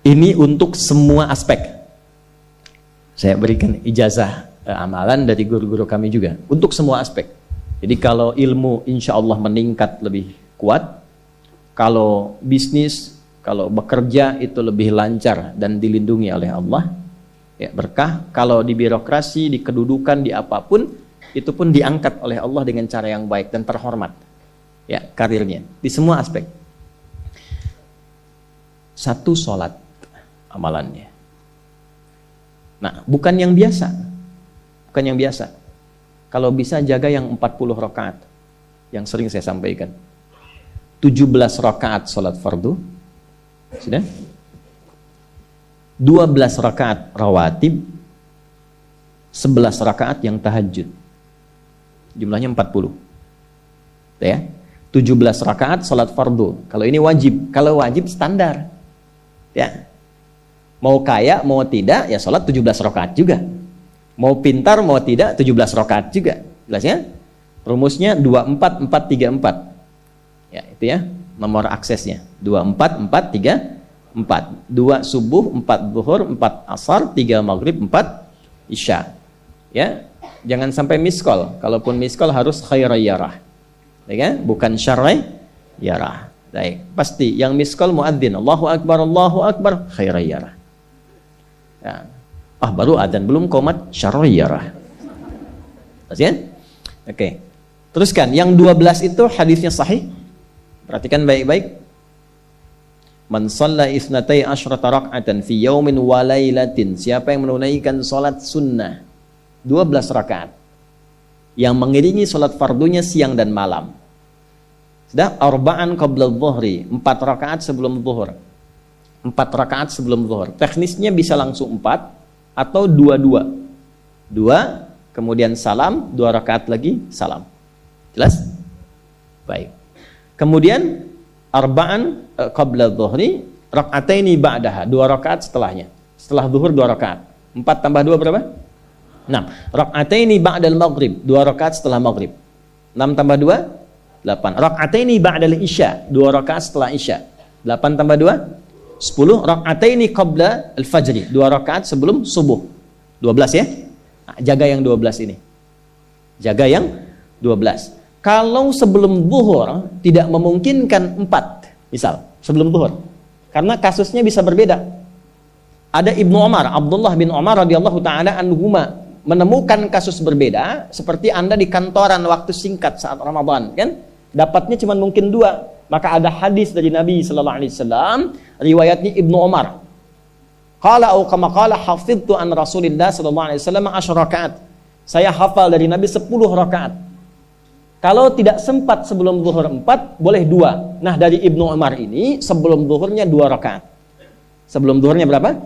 Ini untuk semua aspek. Saya berikan ijazah amalan dari guru-guru kami juga untuk semua aspek. Jadi kalau ilmu insya Allah meningkat lebih kuat, kalau bisnis, kalau bekerja itu lebih lancar dan dilindungi oleh Allah, ya berkah. Kalau di birokrasi, di kedudukan, di apapun, itu pun diangkat oleh Allah dengan cara yang baik dan terhormat, ya karirnya di semua aspek. Satu sholat amalannya. Nah, bukan yang biasa. Bukan yang biasa. Kalau bisa jaga yang 40 rakaat. Yang sering saya sampaikan. 17 rakaat sholat fardu. Sudah? 12 rakaat rawatib. 11 rakaat yang tahajud. Jumlahnya 40. Ya. 17 rakaat sholat fardu. Kalau ini wajib. Kalau wajib standar. Ya. Mau kaya, mau tidak, ya sholat 17 rakaat juga. Mau pintar, mau tidak, 17 rakaat juga. Jelas ya? Rumusnya 24, 4, 3, 4. Ya, itu ya, nomor aksesnya. 24, 4, 3, 4. 2 subuh, 4 zuhur, 4 asar, 3 maghrib, 4 isya. Ya, jangan sampai miskol. Kalaupun miskol harus khairayyarah. Ya kan? Bukan syarrayyarah. Baik, pasti yang miskol muadzin, Allahu akbar, khairayyarah. Ya. Baru adzan belum qomat syarrayyarah. Pasti kan? Oke. Teruskan, yang 12 itu hadisnya sahih. Perhatikan baik-baik. Man shalla isnatai asyrata rak'atan fi yaumin wa lailatin. Siapa yang menunaikan salat sunnah 12 rakaat yang mengiringi salat fardunya siang dan malam. Sudah, arba'an qabla dhuhri, 4 rakaat sebelum zuhur. 4 rakaat sebelum zuhur. Teknisnya bisa langsung 4 atau 2-2. 2, kemudian salam, 2 rakaat lagi, salam. Jelas? Baik. Kemudian arba'an qabla dhuhri, rak'ataini ba'daha, 2 rakaat setelahnya. Setelah zuhur 2 rakaat. 4 tambah 2 berapa? 6. Rak'ataini ba'dal maghrib, 2 rakaat setelah maghrib. 6 tambah 2? 8. Rak'ataini ba'dal isya, 2 rakaat setelah isya. 8 tambah 2? 10. Rak'ataini qabla al-fajri, 2 rakaat sebelum subuh. 12 ya? Nah, jaga yang 12 ini. Jaga yang 12. Kalau sebelum zuhur tidak memungkinkan 4, misal sebelum zuhur, karena kasusnya bisa berbeda. Ada Ibnu Umar, Abdullah bin Umar radhiyallahu taala anhuma, menemukan kasus berbeda, seperti Anda di kantoran waktu singkat saat Ramadan, kan? Dapatnya cuma mungkin 2. Maka ada hadis dari Nabi sallallahu alaihi wasallam, riwayatnya Ibnu Umar. Qala au kama qala hafidtu an Rasulillah sallallahu alaihi wasallam 10 rakaat. Saya hafal dari Nabi 10 rakaat. Kalau tidak sempat sebelum zuhur 4, boleh 2. Nah, dari Ibnu Umar ini sebelum zuhurnya 2 rakaat. Sebelum zuhurnya berapa?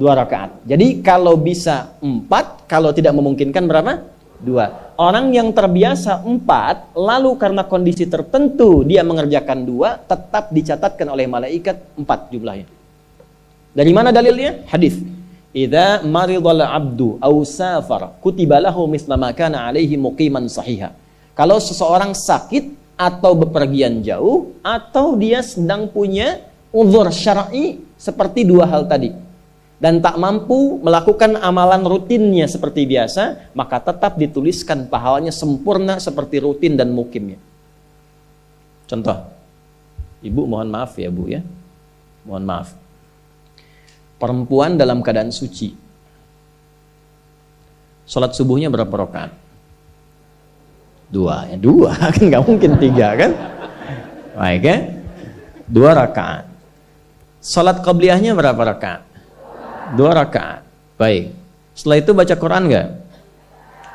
2 rakaat. Jadi kalau bisa 4, kalau tidak memungkinkan berapa? 2. Orang yang terbiasa 4, lalu karena kondisi tertentu dia mengerjakan 2, tetap dicatatkan oleh malaikat 4 jumlahnya. Dari mana dalilnya? Hadis. Idza maridal abdu aw safar kutiba lahu misla ma kana alaihi muqiman sahiha. Kalau seseorang sakit atau bepergian jauh atau dia sedang punya uzur syar'i seperti 2 hal tadi, dan tak mampu melakukan amalan rutinnya seperti biasa, maka tetap dituliskan pahalanya sempurna seperti rutin dan mukimnya. Contoh, ibu mohon maaf ya bu ya, mohon maaf. Perempuan dalam keadaan suci, sholat subuhnya berapa rakaat? 2, ya 2 kan nggak mungkin 3 kan? Baik ya, 2 rakaat. Sholat qabliyahnya berapa rakaat? 2 rakaat. Baik. Setelah itu baca Quran nggak?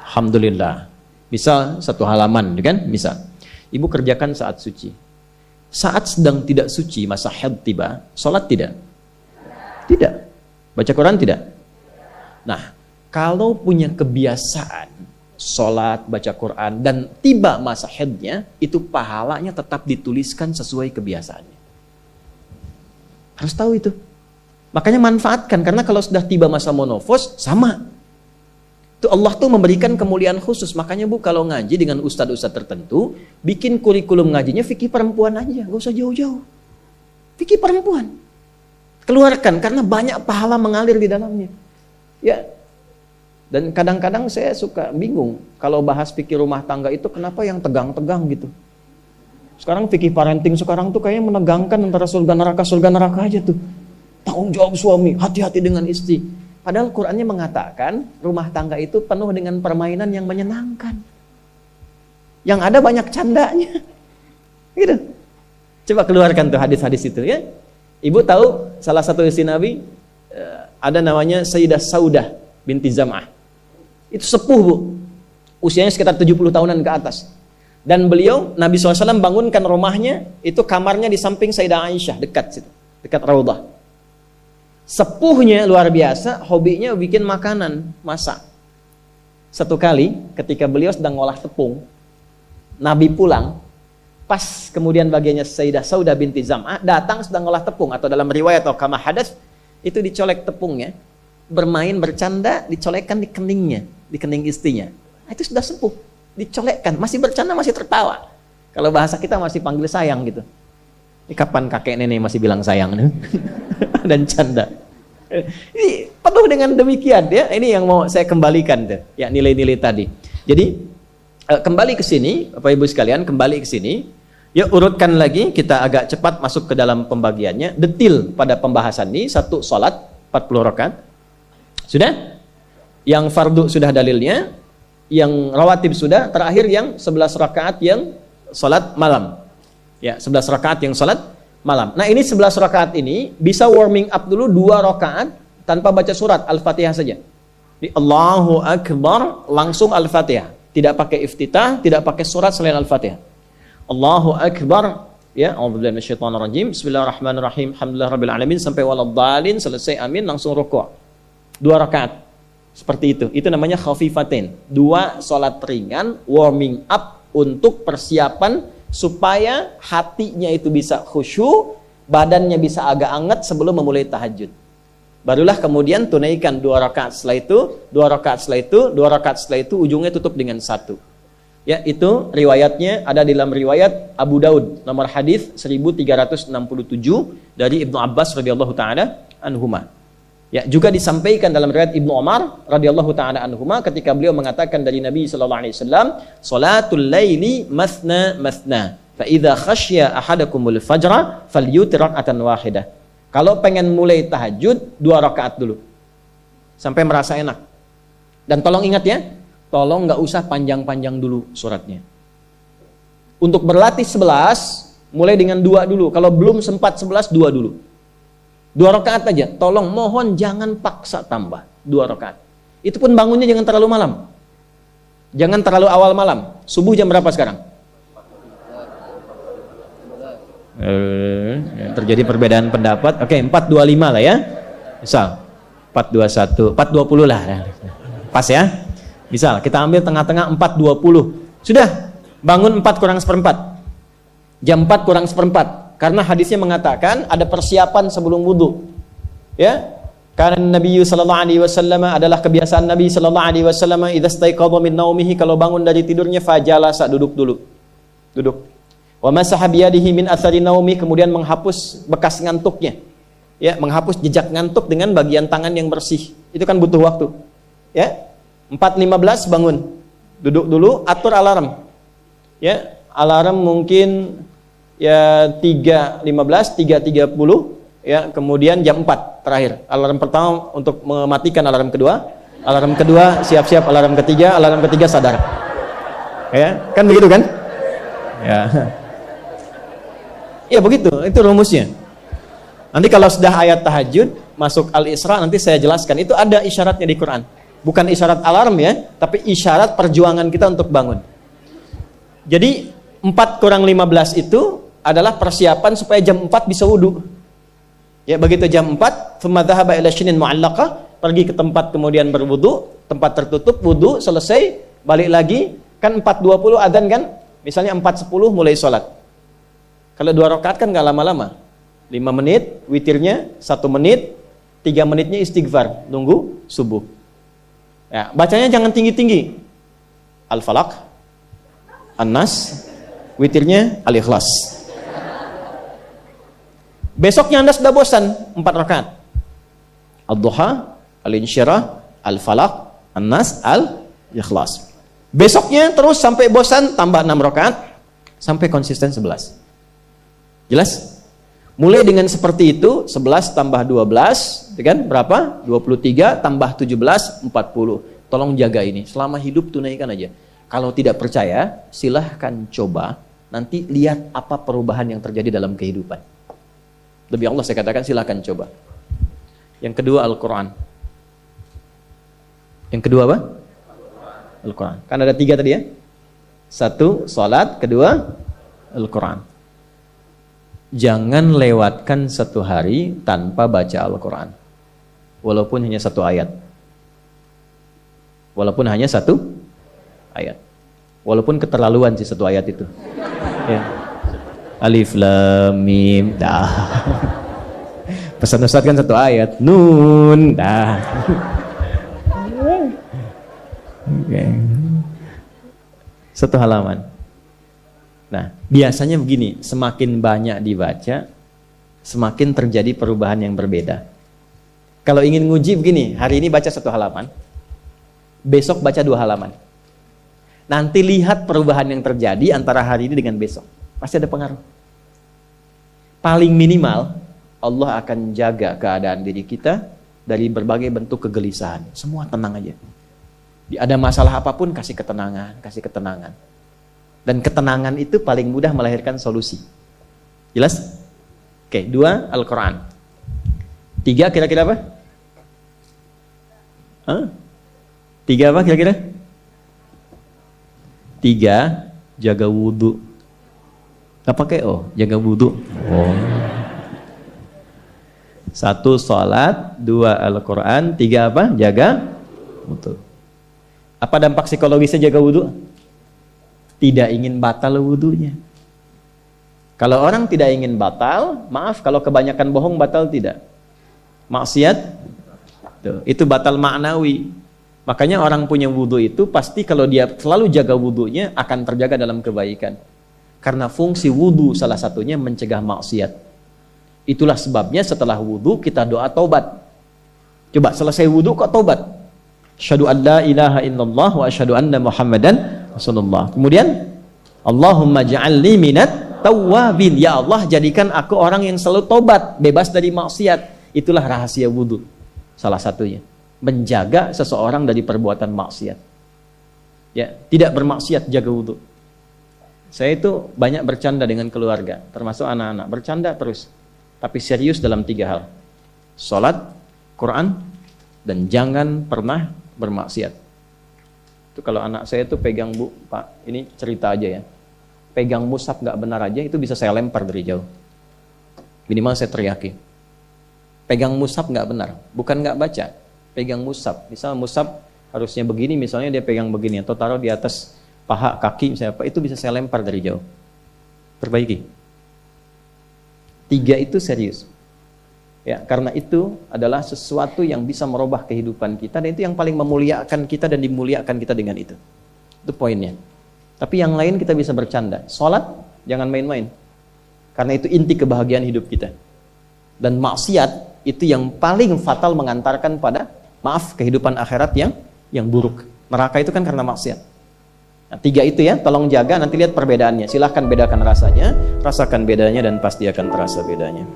Alhamdulillah. Bisa 1 halaman, kan? Bisa. Ibu kerjakan saat suci. Saat sedang tidak suci, masa haid tiba, sholat tidak? Tidak. Baca Quran tidak? Nah, kalau punya kebiasaan sholat, baca Quran, dan tiba masa haidnya, itu pahalanya tetap dituliskan sesuai kebiasaannya. Harus tahu itu. Makanya manfaatkan, karena kalau sudah tiba masa monofos, sama. Itu Allah tuh memberikan kemuliaan khusus. Makanya bu, kalau ngaji dengan ustadz-ustadz tertentu, bikin kurikulum ngajinya fikih perempuan aja, gak usah jauh-jauh. Fikih perempuan. Keluarkan, karena banyak pahala mengalir di dalamnya. Ya. Dan kadang-kadang saya suka bingung kalau bahas fikih rumah tangga itu kenapa yang tegang-tegang gitu. Sekarang fikih parenting sekarang tuh kayaknya menegangkan antara surga neraka aja tuh. Tanggung jawab suami, hati-hati dengan istri. Padahal Qur'annya mengatakan rumah tangga itu penuh dengan permainan yang menyenangkan. Yang ada banyak candanya. Gitu. Coba keluarkan tuh hadis-hadis itu ya. Ibu tahu salah satu istri Nabi ada namanya Sayyidah Saudah binti Zam'ah. Itu sepuh, Bu. Usianya sekitar 70 tahunan ke atas. Dan beliau, Nabi SAW bangunkan rumahnya, itu kamarnya di samping Sayyidah Aisyah, dekat situ, dekat Raudhah. Sepuhnya luar biasa, hobinya bikin makanan, masak. Satu kali, ketika beliau sedang ngolah tepung, Nabi pulang, pas kemudian bagiannya Sayyidah Saudah binti Zam'ah, datang sedang ngolah tepung, atau dalam riwayat atau kama hadas, itu dicolek tepungnya, bermain, bercanda, dicolekkan di keningnya, di kening istrinya. Nah, itu sudah sepuh, dicolekkan, masih bercanda, masih tertawa. Kalau bahasa kita masih panggil sayang gitu. Ini kapan kakek nenek masih bilang sayang dan canda. Ini penuh dengan demikian ya. Ini yang mau saya kembalikan tuh, ya nilai-nilai tadi. Jadi kembali ke sini, Bapak Ibu sekalian, kembali ke sini. Ya urutkan lagi, kita agak cepat masuk ke dalam pembagiannya. Detil pada pembahasan ini, satu salat 40 rakaat. Sudah? Yang fardu sudah dalilnya, yang rawatib sudah, terakhir yang 11 rakaat yang salat malam. Ya, 11 rakaat yang salat malam. Nah, ini 11 rakaat ini bisa warming up dulu 2 rakaat tanpa baca surat Al-Fatihah saja. Di Allahu Akbar langsung Al-Fatihah, tidak pakai iftitah, tidak pakai surat selain Al-Fatihah. Allahu Akbar, ya, a'udzubillahi minasyaitonirrajim. Bismillahirrahmanirrahim. Alhamdulillahirabbil alamin sampai waladhdallin, selesai amin langsung rukuk. 2 rakaat. Seperti itu. Itu namanya khafifatain. 2 salat ringan warming up untuk persiapan supaya hatinya itu bisa khusyuk, badannya bisa agak anget sebelum memulai tahajud. Barulah kemudian tunaikan 2 rakaat setelah itu, 2 rakaat setelah itu, 2 rakaat setelah itu, ujungnya tutup dengan 1. Ya, itu riwayatnya ada di dalam riwayat Abu Daud, nomor hadis 1367 dari Ibnu Abbas radhiyallahu taala anhuma. Ya, juga disampaikan dalam riwayat Ibnu Umar radhiyallahu taala anhuma ketika beliau mengatakan dari Nabi sallallahu alaihi wasallam, "Salatul laili mathna mathna, fa idza khasya ahadakumul fajra falyutir rak'atan wahidah." Kalau pengen mulai tahajud 2 rakaat dulu. Sampai merasa enak. Dan tolong ingat ya, tolong nggak usah panjang-panjang dulu suratnya. Untuk berlatih 11, mulai dengan 2 dulu. Kalau belum sempat 11, 2 dulu. 2 rakaat aja, tolong mohon jangan paksa tambah 2 rakaat. Itu pun bangunnya jangan terlalu malam. Jangan terlalu awal malam. Subuh jam berapa sekarang? Terjadi perbedaan pendapat. Oke, 4.25 lah ya. Misal 4.21, 4.20 lah. Pas ya. Misal kita ambil tengah-tengah 4.20. Sudah, bangun 4 kurang seperempat. Jam 4 kurang seperempat. Karena hadisnya mengatakan ada persiapan sebelum wudu. Ya. Karena Nabi sallallahu alaihi wasallam adalah kebiasaan Nabi sallallahu alaihi wasallam idza staiqadha min naumihi, kalau bangun dari tidurnya fajalasa, duduk dulu. Duduk. Wa masaha biyadihi min athari naumi, kemudian menghapus bekas ngantuknya. Ya, menghapus jejak ngantuk dengan bagian tangan yang bersih. Itu kan butuh waktu. Ya. 4.15 bangun. Duduk dulu, atur alarm. Ya, alarm mungkin ya 3.15, 3.30, ya, kemudian jam 4 terakhir. Alarm pertama untuk mematikan alarm kedua siap-siap alarm ketiga sadar. Ya, kan begitu kan? Ya. Ya begitu, itu rumusnya. Nanti kalau sudah ayat tahajud masuk Al-Isra nanti saya jelaskan. Itu ada isyaratnya di Quran. Bukan isyarat alarm ya, tapi isyarat perjuangan kita untuk bangun. Jadi 4 kurang 15 itu adalah persiapan supaya jam 4 bisa wudu. Ya, begitu jam 4, thumma dhahaba ila shinin mu'allaqah, pergi ke tempat kemudian berwudu, tempat tertutup, wudu, selesai, balik lagi, kan 4.20 adzan kan? Misalnya 4.10 mulai sholat. Kalau 2 rakaat kan nggak lama-lama. 5 menit, witirnya 1 menit, 3 menitnya istighfar, nunggu subuh. Ya, bacanya jangan tinggi-tinggi. Al-Falaq, An-Nas, witirnya Al-Ikhlas. Besoknya Anda sudah bosan 4 rakaat. Ad-Duha, Al-Insyirah, Al-Falaq, An-Nas, Al-Ikhlas. Besoknya terus sampai bosan tambah 6 rakaat sampai konsisten 11. Jelas? Mulai dengan seperti itu, 11 tambah 12, kan berapa? 23 tambah 17, 40. Tolong jaga ini, selama hidup tunaikan aja. Kalau tidak percaya, silahkan coba, nanti lihat apa perubahan yang terjadi dalam kehidupan. Demi Allah saya katakan silahkan coba. Yang kedua Al-Quran. Yang kedua apa? Al-Quran. Kan ada 3 tadi ya? 1, salat. Kedua, Al-Quran. Jangan lewatkan 1 hari tanpa baca Al-Quran. Walaupun hanya 1 ayat. Walaupun hanya 1 ayat. Walaupun keterlaluan sih 1 ayat itu. Ya. Alif Lam Mim dah. Pesan Ustaz kan 1 ayat. Nun dah. Okay. 1 halaman. Nah, biasanya begini, semakin banyak dibaca, semakin terjadi perubahan yang berbeda. Kalau ingin nguji begini, hari ini baca 1 halaman, besok baca 2 halaman. Nanti lihat perubahan yang terjadi antara hari ini dengan besok. Pasti ada pengaruh. Paling minimal, Allah akan jaga keadaan diri kita dari berbagai bentuk kegelisahan. Semua tenang aja. Ada masalah apapun, kasih ketenangan, kasih ketenangan. Dan ketenangan itu paling mudah melahirkan solusi. Jelas? Oke, 2, Al-Quran. 3 kira-kira apa? 3 apa kira-kira? 3, jaga wudhu. Gak pakai jaga wudhu. 1, sholat. 2, Al-Quran. 3 apa? Jaga wudhu. Apa dampak psikologisnya jaga wudhu? Tidak ingin batal wudhunya. Kalau orang tidak ingin batal, maaf kalau kebanyakan bohong batal tidak. Maksiat, itu batal maknawi. Makanya orang punya wudhu itu pasti kalau dia selalu jaga wudhunya akan terjaga dalam kebaikan. Karena fungsi wudhu salah satunya mencegah maksiat. Itulah sebabnya setelah wudhu kita doa taubat. Coba selesai wudhu kok taubat. Asyhadu an la ilaha illallah wa asyhadu anna Muhammadan Rasulullah. Kemudian Allahumma ja'alni minat tawwabin. Ya Allah, jadikan aku orang yang selalu tobat, bebas dari maksiat. Itulah rahasia wudhu. Salah satunya menjaga seseorang dari perbuatan maksiat. Ya, tidak bermaksiat, jaga wudhu. Saya itu banyak bercanda dengan keluarga, termasuk anak-anak. Bercanda terus, tapi serius dalam 3 hal. Salat, Quran, dan jangan pernah bermaksiat. Itu kalau anak saya tuh pegang, Bu, Pak, ini cerita aja ya. Pegang mushaf nggak benar aja, itu bisa saya lempar dari jauh. Minimal saya teriaki. Pegang mushaf nggak benar, bukan nggak baca. Pegang mushaf, misal mushaf harusnya begini, misalnya dia pegang begini, atau taruh di atas paha, kaki, misalnya apa, itu bisa saya lempar dari jauh. Perbaiki. 3 itu serius. Ya, karena itu adalah sesuatu yang bisa merubah kehidupan kita, dan itu yang paling memuliakan kita dan dimuliakan kita dengan itu. Itu poinnya. Tapi yang lain kita bisa bercanda. Salat jangan main-main. Karena itu inti kebahagiaan hidup kita. Dan maksiat itu yang paling fatal mengantarkan pada kehidupan akhirat yang buruk. Neraka itu kan karena maksiat. Nah, 3 itu ya, tolong jaga, nanti lihat perbedaannya. Silahkan bedakan rasanya, rasakan bedanya dan pasti akan terasa bedanya.